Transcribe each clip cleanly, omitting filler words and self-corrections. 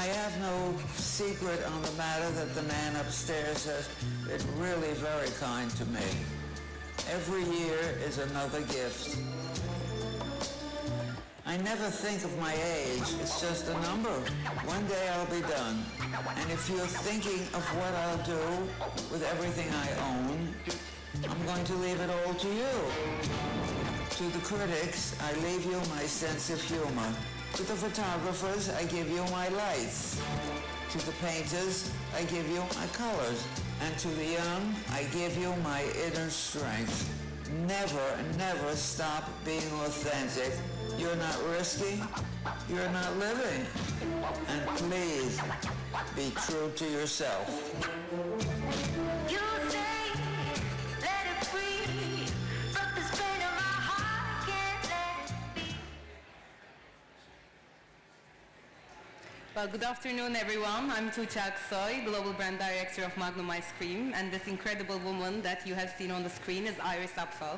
I have no secret on the matter that the man upstairs has been really very kind to me. Every year is another gift. I never think of my age, it's just a number. One day I'll be done. And if you're thinking of what I'll do with everything I own, I'm going to leave it all to you. To the critics, I leave you my sense of humor. To the photographers, I give you my lights. To the painters, I give you my colors. And to the young, I give you my inner strength. Never, never stop being authentic. You're not risky, you're not living. And please, be true to yourself. You say, let it free, from this pain of my heart, can't let it be. Well, good afternoon, everyone. I'm Tugce Aksoy, Global Brand Director of Magnum Ice Cream, and this incredible woman that you have seen on the screen is Iris Apfel.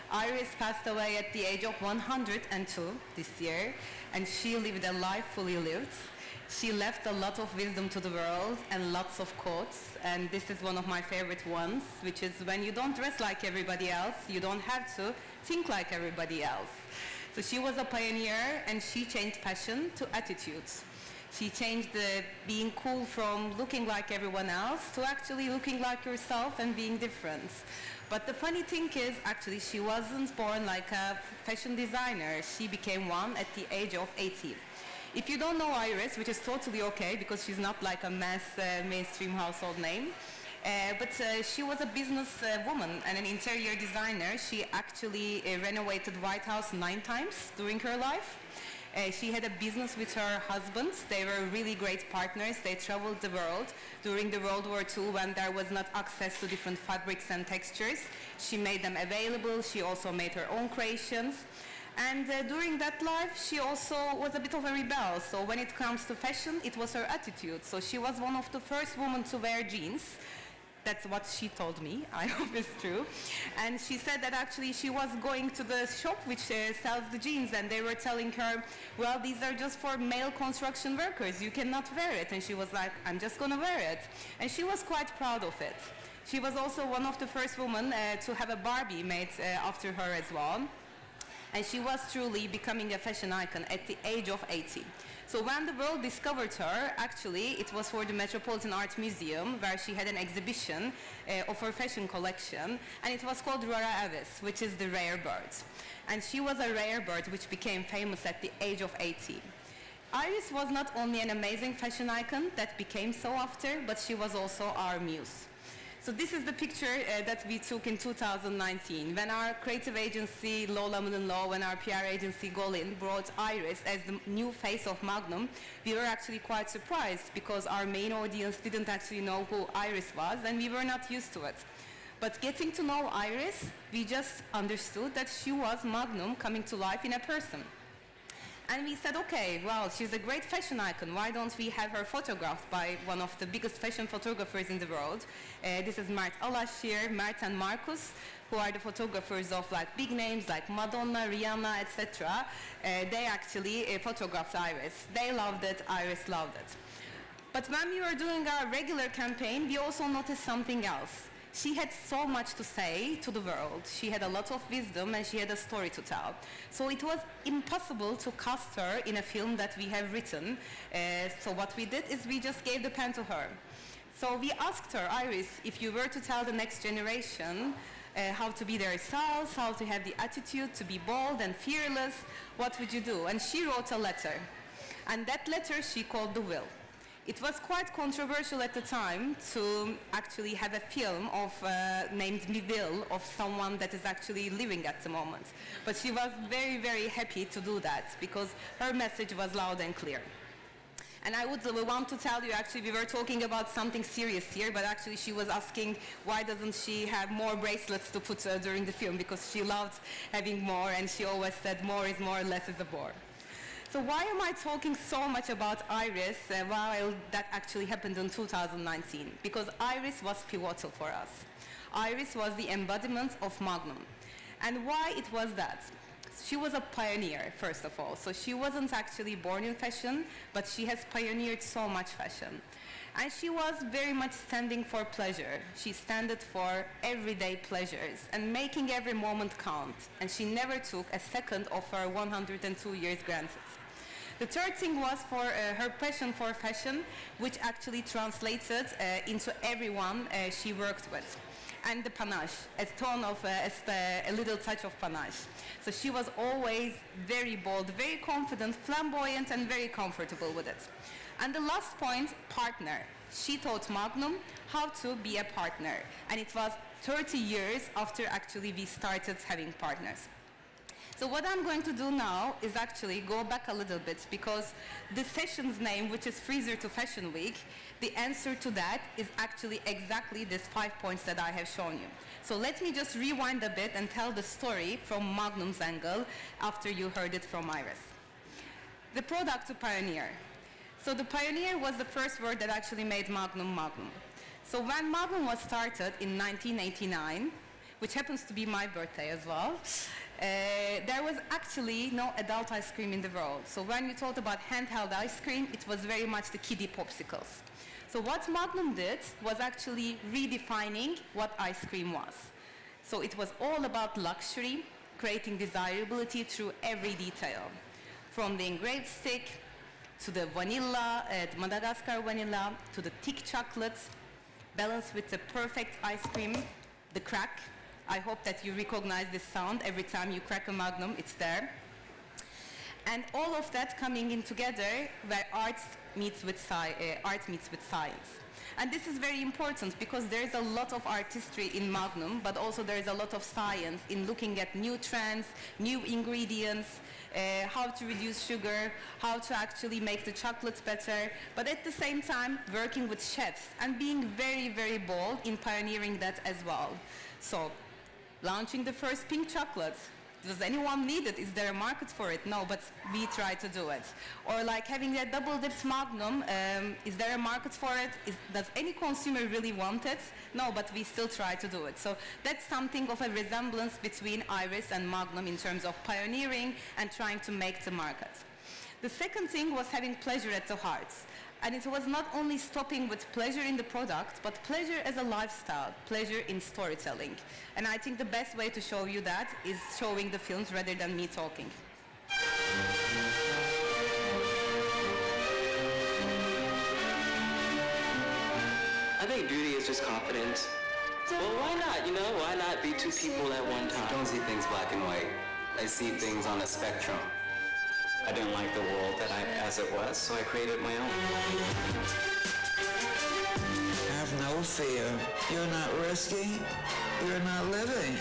Iris passed away at the age of 102 this year, and she lived a life fully lived. She left a lot of wisdom to the world and lots of quotes, and this is one of my favorite ones, which is when you don't dress like everybody else, you don't have to think like everybody else. So she was a pioneer, and she changed fashion to attitudes. She changed the being cool from looking like everyone else to actually looking like yourself and being different. But the funny thing is, actually, she wasn't born like a fashion designer. She became one at the age of 18. If you don't know Iris, which is totally okay because she's not like a mass mainstream household name, but she was a business woman and an interior designer. She actually renovated White House 9 times during her life. She had a business with her husband. They were really great partners. They traveled the world. During the World War II, when there was not access to different fabrics and textures, she made them available. She also made her own creations. And during that life, she also was a bit of a rebel. So when it comes to fashion, it was her attitude. So she was one of the first women to wear jeans. That's what she told me. I hope it's true. And she said that actually she was going to the shop which sells the jeans, and they were telling her, well, these are just for male construction workers. You cannot wear it. And she was like, I'm just going to wear it. And she was quite proud of it. She was also one of the first women to have a Barbie made after her as well. And she was truly becoming a fashion icon at the age of 18. So when the world discovered her, actually, it was for the Metropolitan Art Museum, where she had an exhibition of her fashion collection, and it was called Rara Avis, which is the rare bird. And she was a rare bird which became famous at the age of 18. Iris was not only an amazing fashion icon that became so after, but she was also our muse. So this is the picture that we took in 2019 when our creative agency Lola Law and our PR agency Golin brought Iris as the new face of Magnum. We were actually quite surprised because our main audience didn't actually know who Iris was, and we were not used to it. But getting to know Iris, we just understood that she was Magnum coming to life in a person. And we said, okay, well, she's a great fashion icon. Why don't we have her photographed by one of the biggest fashion photographers in the world? This is Mert Alaşir, Mert and Marcus, who are the photographers of like big names like Madonna, Rihanna, etc. They actually photographed Iris. They loved it, Iris loved it. But when we were doing our regular campaign, we also noticed something else. She had so much to say to the world. She had a lot of wisdom and she had a story to tell. So it was impossible to cast her in a film that we have written. So what we did is we just gave the pen to her. So we asked her, Iris, if you were to tell the next generation how to be themselves, how to have the attitude to be bold and fearless, what would you do? And she wrote a letter. And that letter she called The Will. It was quite controversial at the time to actually have a film of named Me Will of someone that is actually living at the moment. But she was very, very happy to do that because her message was loud and clear. And I would want to tell you, actually, we were talking about something serious here, but actually she was asking why doesn't she have more bracelets to put during the film, because she loved having more, and she always said more is more, less is a bore. So why am I talking so much about Iris while that actually happened in 2019? Because Iris was pivotal for us. Iris was the embodiment of Magnum. And why it was that? she was a pioneer, first of all. So she wasn't actually born in fashion, but she has pioneered so much fashion. And she was very much standing for pleasure. She stood for everyday pleasures and making every moment count. And she never took a second of her 102 years granted. The third thing was for her passion for fashion, which actually translated into everyone she worked with. And the panache, a little touch of panache. So she was always very bold, very confident, flamboyant, and very comfortable with it. And the last point, partner. She taught Magnum how to be a partner. And it was 30 years after actually we started having partners. So what I'm going to do now is actually go back a little bit, because the session's name, which is Freezer to Fashion Week, the answer to that is actually exactly these 5 points that I have shown you. So let me just rewind a bit and tell the story from Magnum's angle after you heard it from Iris. The product to pioneer. So the pioneer was the first word that actually made Magnum Magnum. So when Magnum was started in 1989, which happens to be my birthday as well, there was actually no adult ice cream in the world. So when you thought about handheld ice cream, it was very much the kiddie popsicles. So what Magnum did was actually redefining what ice cream was. So it was all about luxury, creating desirability through every detail. From the engraved stick, to the vanilla, the Madagascar vanilla, to the thick chocolates, balanced with the perfect ice cream, the crack. I hope that you recognize this sound every time you crack a Magnum, it's there. And all of that coming in together where art meets with science. And this is very important because there is a lot of artistry in Magnum, but also there is a lot of science in looking at new trends, new ingredients, how to reduce sugar, how to actually make the chocolates better, but at the same time working with chefs and being very, very bold in pioneering that as well. So, launching the first pink chocolates. Does anyone need it? Is there a market for it? No, but we try to do it. Or like having that double-dipped Magnum, is there a market for it? Does any consumer really want it? No, but we still try to do it. So that's something of a resemblance between Iris and Magnum in terms of pioneering and trying to make the market. The second thing was having pleasure at the heart. And it was not only stopping with pleasure in the product, but pleasure as a lifestyle, pleasure in storytelling. And I think the best way to show you that is showing the films rather than me talking. I think beauty is just confidence. Well, why not? Why not be two people at one time? I don't see things black and white. I see things on a spectrum. I didn't like the world as it was, so I created my own. Have no fear. You're not risking. You're not living.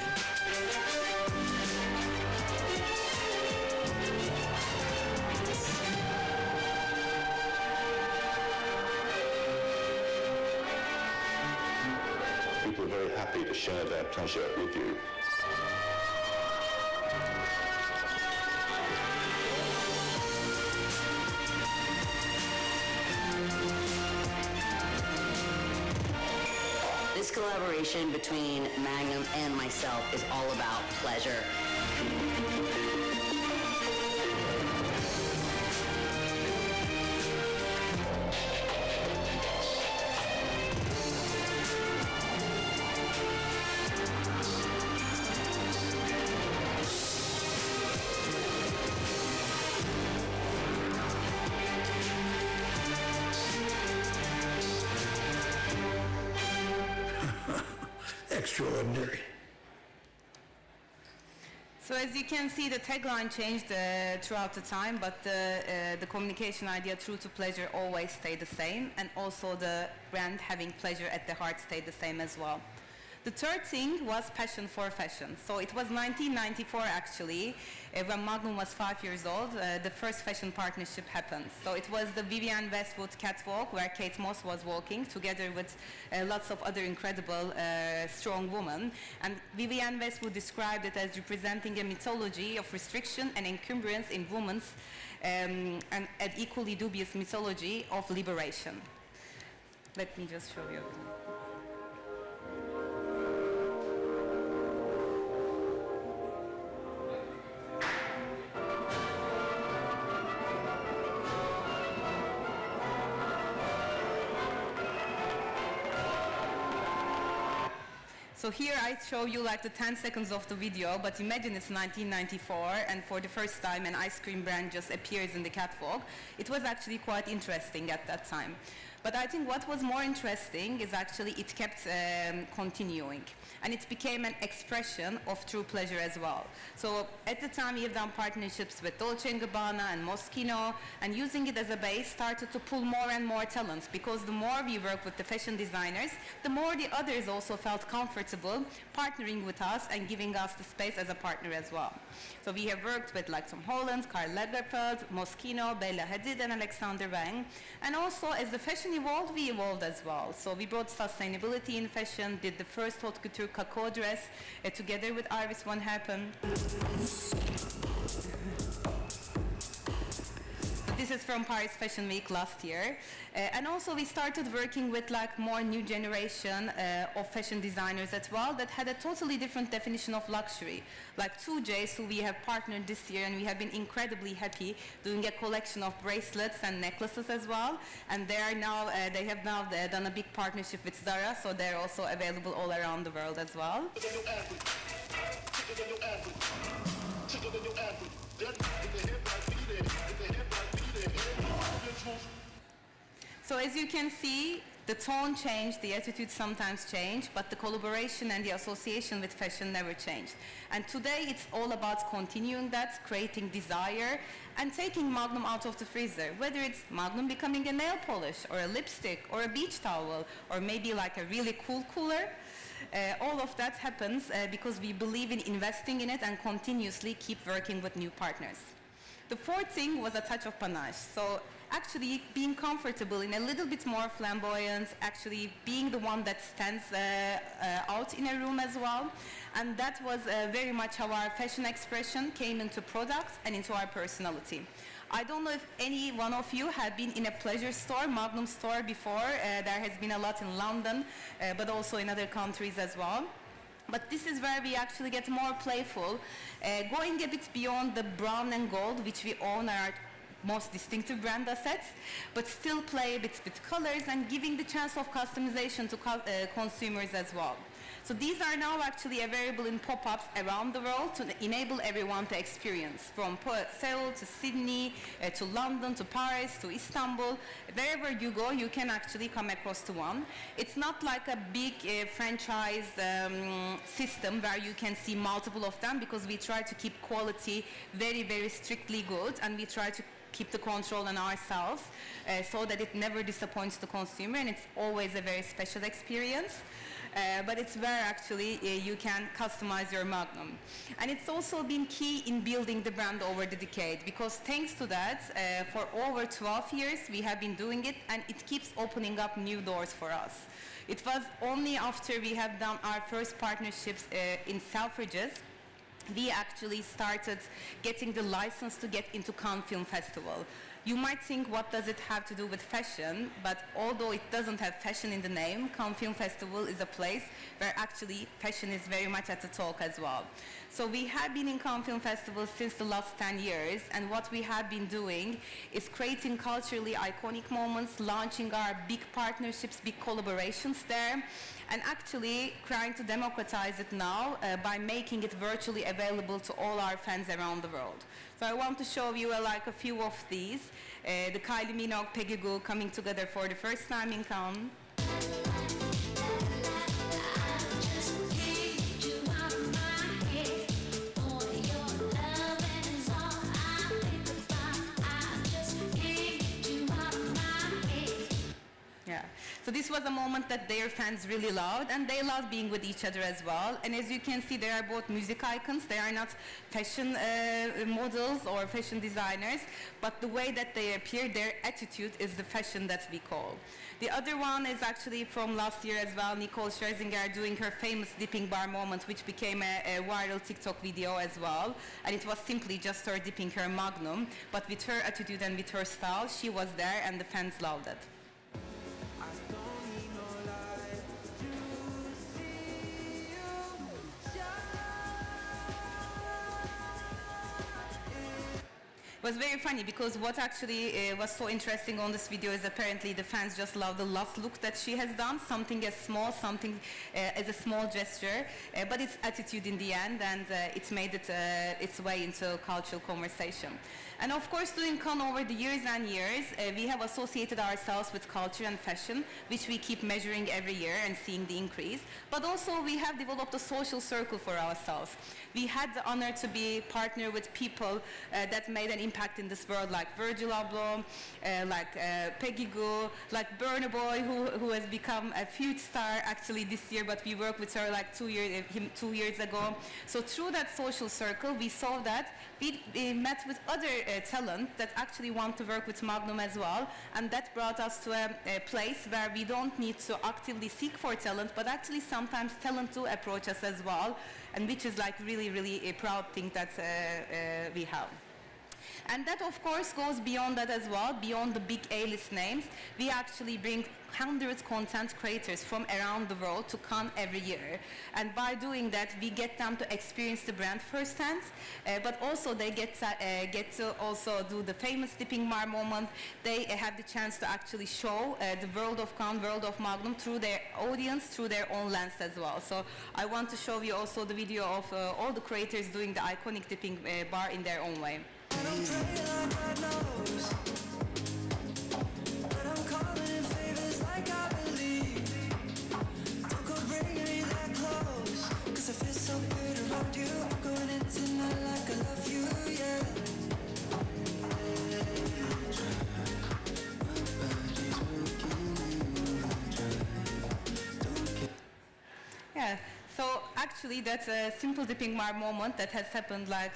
People are very happy to share their pleasure with you. This collaboration between Magnum and myself is all about pleasure. Extraordinary. So as you can see, the tagline changed throughout the time, but the communication idea, true to pleasure, always stayed the same, and also the brand having pleasure at the heart stayed the same as well. The third thing was passion for fashion. So it was 1994 actually, when Magnum was 5 years old, the first fashion partnership happened. So it was the Vivienne Westwood catwalk where Kate Moss was walking together with lots of other incredible strong women. And Vivienne Westwood described it as representing a mythology of restriction and encumbrance in women's and an equally dubious mythology of liberation. Let me just show you. So here I show you like the 10 seconds of the video, but imagine it's 1994 and for the first time an ice cream brand just appears in the catwalk. It was actually quite interesting at that time. But I think what was more interesting is actually it kept continuing. And it became an expression of true pleasure as well. So at the time, we've done partnerships with Dolce Gabbana and Moschino, and using it as a base started to pull more and more talents, because the more we work with the fashion designers, the more the others also felt comfortable partnering with us and giving us the space as a partner as well. So we have worked with like Tom Holland, Karl Lagerfeld, Moschino, Bella Hadid and Alexander Wang. And also as the fashion evolved, we evolved as well. So we brought sustainability in fashion, did the first haute couture Cacao dress together with Iris Apfel. This is from Paris Fashion Week last year. And also we started working with like more new generation of fashion designers as well that had a totally different definition of luxury. Like Tugce, who we have partnered this year, and we have been incredibly happy doing a collection of bracelets and necklaces as well. And they have now done a big partnership with Zara, so they're also available all around the world as well. So as you can see, the tone changed, the attitude sometimes changed, but the collaboration and the association with fashion never changed. And today it's all about continuing that, creating desire, and taking Magnum out of the freezer. Whether it's Magnum becoming a nail polish, or a lipstick, or a beach towel, or maybe like a really cool cooler. All of that happens because we believe in investing in it and continuously keep working with new partners. The fourth thing was a touch of panache. So actually being comfortable in a little bit more flamboyance, actually being the one that stands out in a room as well. And that was very much how our fashion expression came into products and into our personality. I don't know if any one of you have been in a pleasure store, Magnum store before. There has been a lot in London, but also in other countries as well. But this is where we actually get more playful, going a bit beyond the brown and gold, which we own our most distinctive brand assets, but still play a bit with colors and giving the chance of customization to consumers as well. So these are now actually available in pop-ups around the world to enable everyone to experience, from Seoul to Sydney, to London, to Paris, to Istanbul. Wherever you go, you can actually come across to one. It's not like a big franchise system where you can see multiple of them, because we try to keep quality very, very strictly good, and we try to keep the control on ourselves so that it never disappoints the consumer, and it's always a very special experience. But it's where actually you can customize your Magnum. And it's also been key in building the brand over the decade, because thanks to that, for over 12 years we have been doing it, and it keeps opening up new doors for us. It was only after we have done our first partnerships in Selfridges, we actually started getting the license to get into Cannes Film Festival. You might think, what does it have to do with fashion? But although it doesn't have fashion in the name, Cannes Film Festival is a place where actually fashion is very much at the talk as well. So we have been in Cannes Film Festival since the last 10 years, and what we have been doing is creating culturally iconic moments, launching our big partnerships, big collaborations there, and actually trying to democratize it now by making it virtually available to all our fans around the world. So I want to show you like a few of these. The Kylie Minogue, Peggy Gou coming together for the first time in Cannes. So this was a moment that their fans really loved, and they loved being with each other as well. And as you can see, they are both music icons. They are not fashion models or fashion designers, but the way that they appear, their attitude is the fashion that we call. The other one is actually from last year as well, Nicole Scherzinger doing her famous dipping bar moment, which became a viral TikTok video as well. And it was simply just her dipping her Magnum, but with her attitude and with her style, she was there and the fans loved it. was very funny because what actually was so interesting on this video is apparently the fans just love the last look that she has done, something as small, something as a small gesture, but it's attitude in the end, and it's made its way into cultural conversation. And of course, doing Cannes over the years and years, we have associated ourselves with culture and fashion, which we keep measuring every year and seeing the increase. But also, we have developed a social circle for ourselves. We had the honor to be partner with people that made an impact in this world, like Virgil Abloh, like Peggy Gou, like Burna Boy, who has become a huge star actually this year, but we worked with her like 2 years ago. So through that social circle, we saw that we met with other talent that actually want to work with Magnum as well, and that brought us to a place where we don't need to actively seek for talent, but actually sometimes talent do approach us as well, and which is like really a proud thing that we have. And that of course goes beyond that as well, beyond the big A-list names. We actually bring hundreds of content creators from around the world to Cannes every year. And by doing that, we get them to experience the brand firsthand, but also they get to also do the famous dipping bar moment. They have the chance to actually show the world of Cannes, world of Magnum through their audience, through their own lens as well. So I want to show you also the video of all the creators doing the iconic dipping bar in their own way. I don't pray like God knows, but I'm calling in favors like I believe. Don't go bringing me that close, 'cause I feel so good around you. I'm going in tonight like I love you, yeah. Yeah. So actually that's a simple dipping bar moment that has happened like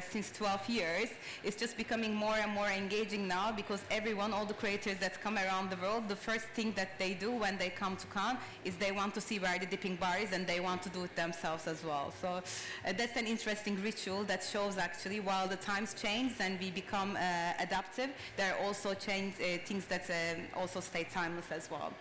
since 12 years. It's just becoming more and more engaging now because everyone, all the creators that come around the world, the first thing that they do when they come to Cannes is they want to see where the dipping bar is, and they want to do it themselves as well. So that's an interesting ritual that shows actually while the times change and we become adaptive, there are also things that also stay timeless as well.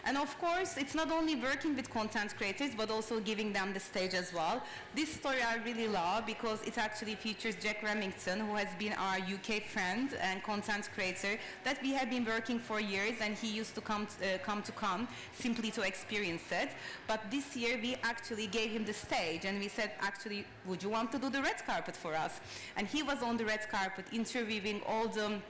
And of course, it's not only working with content creators, but also giving them the stage as well. This story I really love because it actually features Jack Remington, who has been our UK friend and content creator that we have been working for years, and he used to come to Cannes simply to experience it. But this year we actually gave him the stage, and we said, actually, would you want to do the red carpet for us? And he was on the red carpet interviewing all the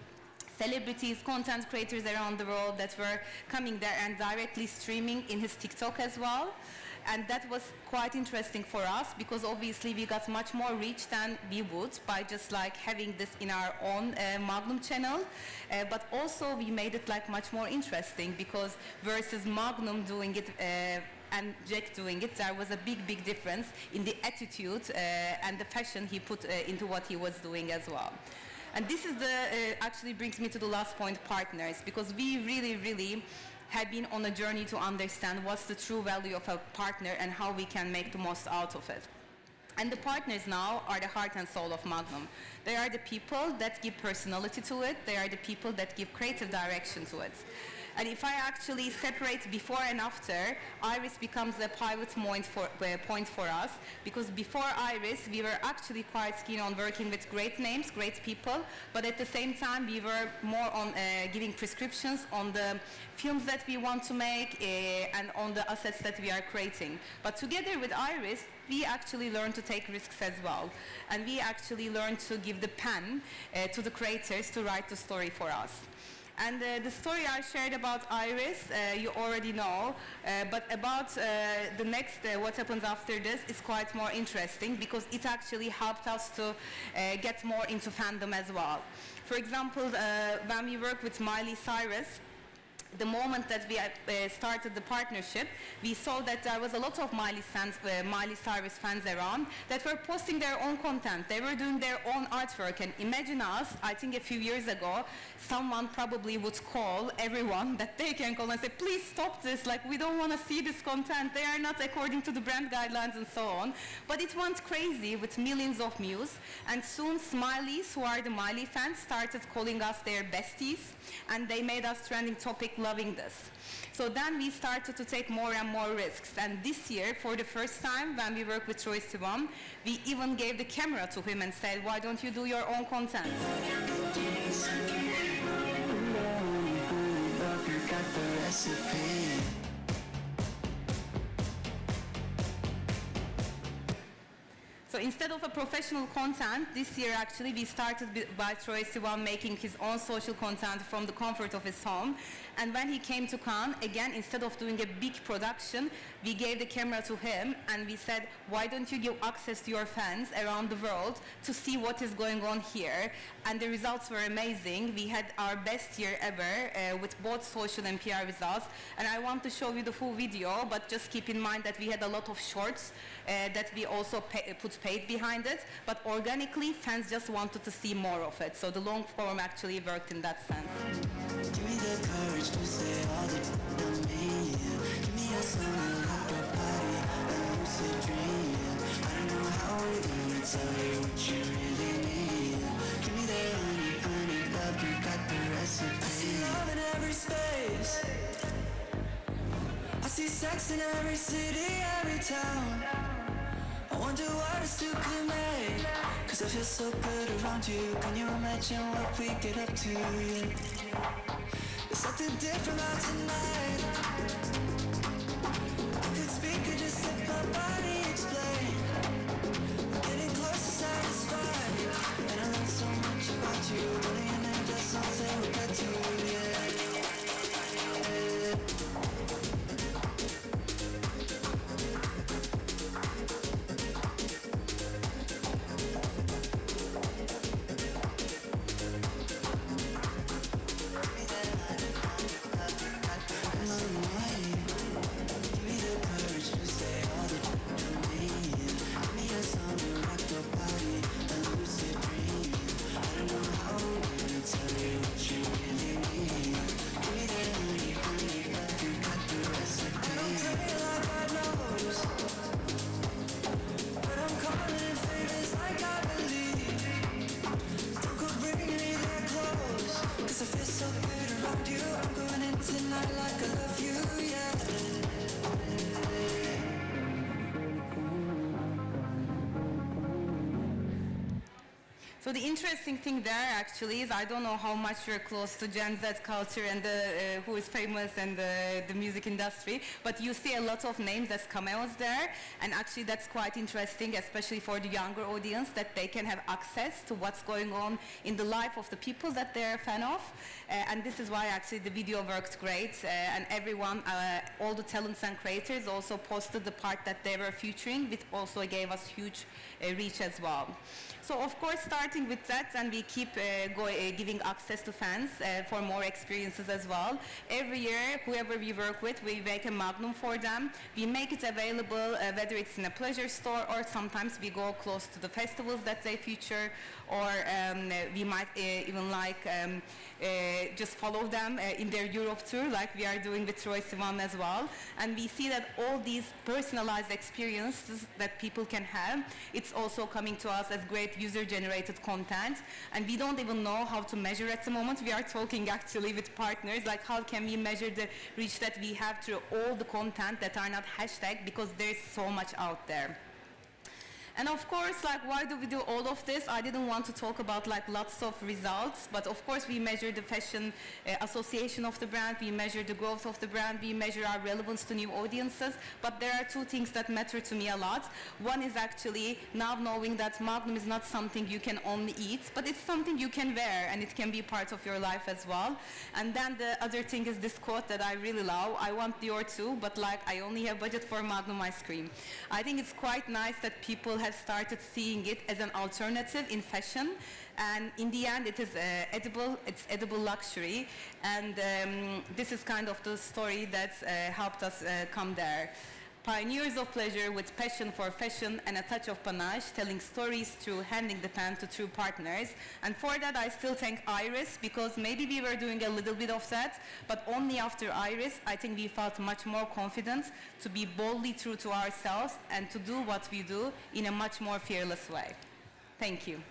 celebrities, content creators around the world that were coming there and directly streaming in his TikTok as well. And that was quite interesting for us because obviously we got much more reach than we would by just like having this in our own Magnum channel. But also we made it like much more interesting because versus Magnum doing it and Jack doing it, there was a big difference in the attitude and the passion he put into what he was doing as well. And this is actually brings me to the last point, partners, because we really have been on a journey to understand what's the true value of a partner and how we can make the most out of it. And the partners now are the heart and soul of Magnum. They are the people that give personality to it. They are the people that give creative direction to it. And if I actually separate before and after, Iris becomes a pivot point for us, because before Iris, we were actually quite keen on working with great names, great people, but at the same time, we were more on giving prescriptions on the films that we want to make and on the assets that we are creating. But together with Iris, we actually learned to take risks as well. And we actually learned to give the pen to the creators to write the story for us. And the story I shared about Iris, you already know, but about the next, what happens after this is quite more interesting because it actually helped us to get more into fandom as well. For example, when we work with Miley Cyrus, the moment that we started the partnership, we saw that there was a lot of Miley Cyrus fans around that were posting their own content. They were doing their own artwork. And imagine us, I think a few years ago, someone probably would call everyone that they can call and say, please stop this, like we don't want to see this content. They are not according to the brand guidelines and so on. But it went crazy with millions of views. And soon Smileys, who are the Miley fans, started calling us their besties. And they made us trending topic, loving this. So then we started to take more and more risks. And this year, for the first time, when we worked with Troye Sivan, we even gave the camera to him and said, why don't you do your own content? recipe. So instead of a professional content, this year actually we started by Troye Sivan making his own social content from the comfort of his home. And when he came to Cannes, again, instead of doing a big production, we gave the camera to him and we said, why don't you give access to your fans around the world to see what is going on here? And the results were amazing. We had our best year ever with both social and PR results. And I want to show you the full video, but just keep in mind that we had a lot of shorts that we also put paid behind it, but organically fans just wanted to see more of it. So the long form actually worked in that sense. Give me the courage to say all the on me. Give me a summer like your body, a lucid dream. I don't know how we're gonna tell you what you really need. Give me that honey, honey love, you got the recipe. I see love in every space. I see sex in every city, every town. I wonder what us two could make, 'cause I feel so good around you. Can you imagine what we get up to? There's something different about tonight. I could speak or just let my body explain. We're getting close to satisfied, and I learned so much about you. Brilliant and that's something we got to, yeah. So the interesting thing there actually is I don't know how much you're close to Gen Z culture and who is famous and the music industry, but you see a lot of names as cameos there, and actually that's quite interesting, especially for the younger audience, that they can have access to what's going on in the life of the people that they're a fan of, and this is why actually the video worked great, and everyone, all the talents and creators also posted the part that they were featuring, which also gave us huge reach as well. So of course, starting with that, and we keep giving access to fans for more experiences as well. Every year, whoever we work with, we make a Magnum for them. We make it available, whether it's in a pleasure store or sometimes we go close to the festivals that they feature, or we might even just follow them in their Europe tour, like we are doing with Troye Sivan as well. And we see that all these personalized experiences that people can have, it's also coming to us as great user-generated content, and we don't even know how to measure at the moment. We are talking actually with partners, like how can we measure the reach that we have through all the content that are not hashtag, because there's so much out there. And of course, like, why do we do all of this? I didn't want to talk about like lots of results, but of course we measure the fashion association of the brand, we measure the growth of the brand, we measure our relevance to new audiences, but there are two things that matter to me a lot. One is actually now knowing that Magnum is not something you can only eat, but it's something you can wear, and it can be part of your life as well. And then the other thing is this quote that I really love: I want Dior too, but like I only have budget for Magnum Ice Cream. I think it's quite nice that people have started seeing it as an alternative in fashion, and in the end it is it's edible luxury, and this is kind of the story that's helped us come there. Pioneers of pleasure with passion for fashion and a touch of panache, telling stories through handing the pen to true partners. And for that I still thank Iris, because maybe we were doing a little bit of that, but only after Iris I think we felt much more confident to be boldly true to ourselves and to do what we do in a much more fearless way. Thank you.